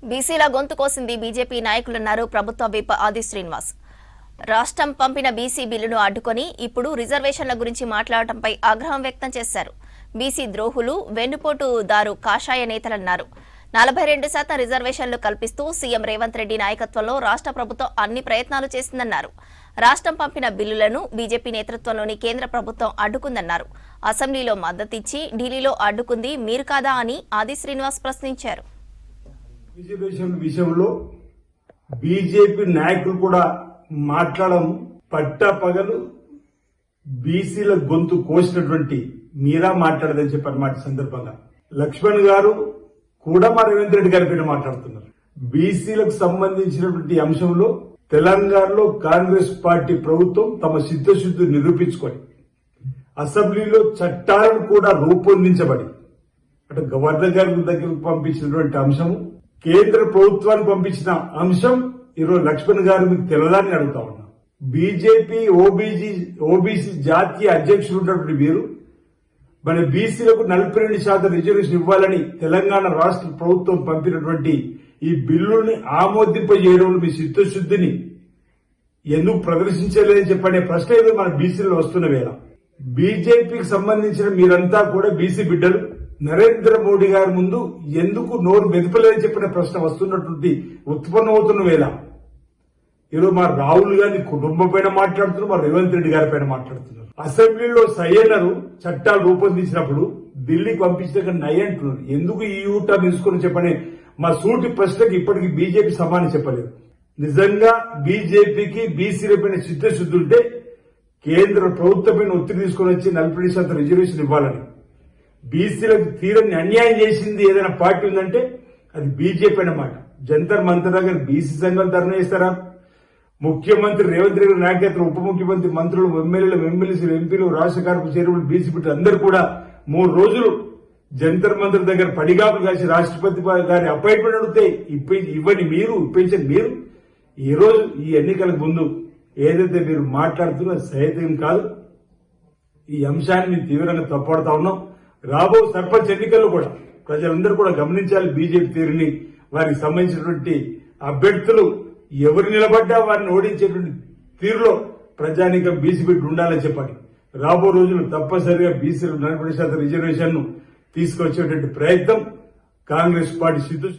బీసీల గొంతు కోసింది బీజేపీ నాయకులన్నారు ప్రభుత్వ విప్ ఆది శ్రీనివాస్. రాష్ట్రం పంపిన బీసీ బిల్లును అడ్డుకొని ఇప్పుడు రిజర్వేషన్ల గురించి మాట్లాడటంపై ఆగ్రహం వ్యక్తం చేశారు. బీసీ ద్రోహులు, వెన్నుపోటుదారు కాషాయ నేతలన్నారు. 42% రిజర్వేషన్లు కల్పిస్తూ సీఎం రేవంత్ రెడ్డి నాయకత్వంలో రాష్ట్ర ప్రభుత్వం అన్ని ప్రయత్నాలు చేసిందన్నారు. రాష్ట్రం పంపిన బిల్లులను బీజేపీ నేతృత్వంలోని కేంద్ర ప్రభుత్వం అడ్డుకుందన్నారు. అసెంబ్లీలో మద్దతిచ్చి ఢిల్లీలో అడ్డుకుంది మీరు కాదా అని ఆది శ్రీనివాస్ ప్రశ్నించారు. రిజర్వేషన్ విషయంలో బీజేపీ నాయకులు కూడా మాట్లాడడం పట్టపగలు బీసీల గొంతు కోసినటువంటి మీరా మాట్లాడదని చెప్పన్నమాట. సందర్భంగా లక్ష్మణ్ గారు కూడా మా రేవంత్ రెడ్డి గారి పేరు మాట్లాడుతున్నారు. బీసీలకు సంబంధించినటువంటి అంశంలో తెలంగాణలో కాంగ్రెస్ పార్టీ ప్రభుత్వం తమ సిద్ధశుద్ధి నిరూపించుకొని అసెంబ్లీలో చట్టాలను కూడా రూపొందించబడి అంటే గవర్నర్ గారి దగ్గరకు పంపించినటువంటి అంశము, కేంద్ర ప్రభుత్వానికి పంపించిన అంశం ఈరోజు లక్ష్మణ్ గారు మీకు తెలదని అడుగుతా ఉన్నా. బీజేపీ ఓబీసీ జాతీయ అధ్యక్షులు ఉన్నటువంటి వీరు మన బీసీలకు 42% రిజర్వేషన్ ఇవ్వాలని తెలంగాణ రాష్ట్ర ప్రభుత్వం పంపినటువంటి ఈ బిల్లుని ఆమోదింపజేయడంలో మీ చిత్తశుద్ధిని ఎందుకు ప్రదర్శించలేదని చెప్పనే ప్రశ్న ఏదో మన బీసీలో వస్తున్న వేళ బీజేపీకి సంబంధించిన మీరంతా కూడా బీసీ బిడ్డలు నరేంద్ర మోడీ గారి ముందు ఎందుకు నోరు మెదపలేదని చెప్పిన ప్రశ్న వస్తున్నటువంటి ఉత్పన్నమవుతున్న వేళ ఈరోజు మా రాహుల్ గాంధీ కుటుంబం పైన మాట్లాడుతున్నారు, మా రేవంత్ రెడ్డి గారి పైన మాట్లాడుతున్నారు. అసెంబ్లీలో సయ్యనరు చట్టాలు రూపొందించినప్పుడు ఢిల్లీకి పంపించాక నయ్యంటున్నారు. ఎందుకు ఈ యూటర్న్ తీసుకుని చెప్పని మా సూటి ప్రశ్నకు ఇప్పటికీ బీజేపీ సమానం చెప్పలేదు. నిజంగా బీజేపీకి బీసీల పైన చిత్తశుద్ధి ఉంటే కేంద్ర ప్రభుత్వమైన ఒత్తిడి తీసుకుని వచ్చి 42% రిజర్వేషన్ ఇవ్వాలని, బీసీలకు తీరని అన్యాయం చేసింది ఏదైనా పార్టీ ఉందంటే అది బీజేపీ అన్నమాట. జంతర్ మంతర్ దగ్గర బీసీ సంఘాలు ధర్నా చేస్తారా? ముఖ్యమంత్రి రేవంత్ రెడ్డి నాయకత్వం, ఉప ముఖ్యమంత్రి, మంత్రులు, ఎమ్మెల్యేలు, ఎంపీలు, రాష్ట్ర కార్యక్రమ చైర్మన్, బీసీ బిడ్డలు అందరూ కూడా 3 రోజులు జంతర్ మంతర్ దగ్గర పడిగాపులు కాసి రాష్ట్రపతి గారి అపాయింట్మెంట్ అడిగితే ఇవ్వని మీరు, ఇప్పించండి మీరు. ఈ రోజు ఈ ఎన్నికలకు ముందు ఏదైతే మీరు మాట్లాడుతున్నా సహేతం కాదు. ఈ అంశాన్ని మేము తీవ్రంగా తప్పడుతా ఉన్నాం. రాబో సర్పంచ్ ఎన్నికల్లో కూడా ప్రజలందరూ కూడా గమనించాలి బీజేపీ తీరుని. వారికి సంబంధించినటువంటి అభ్యర్థులు ఎవరు నిలబడ్డా వారిని ఓడించేటువంటి తీరులో ప్రజానీకం బీసీ బిడ్డ ఉండాలని చెప్పండి. రాబో రోజులు తప్పనిసరిగా బీసీలు 40% రిజర్వేషన్ ను తీసుకొచ్చేటువంటి ప్రయత్నం కాంగ్రెస్ పార్టీ సిద్ధం.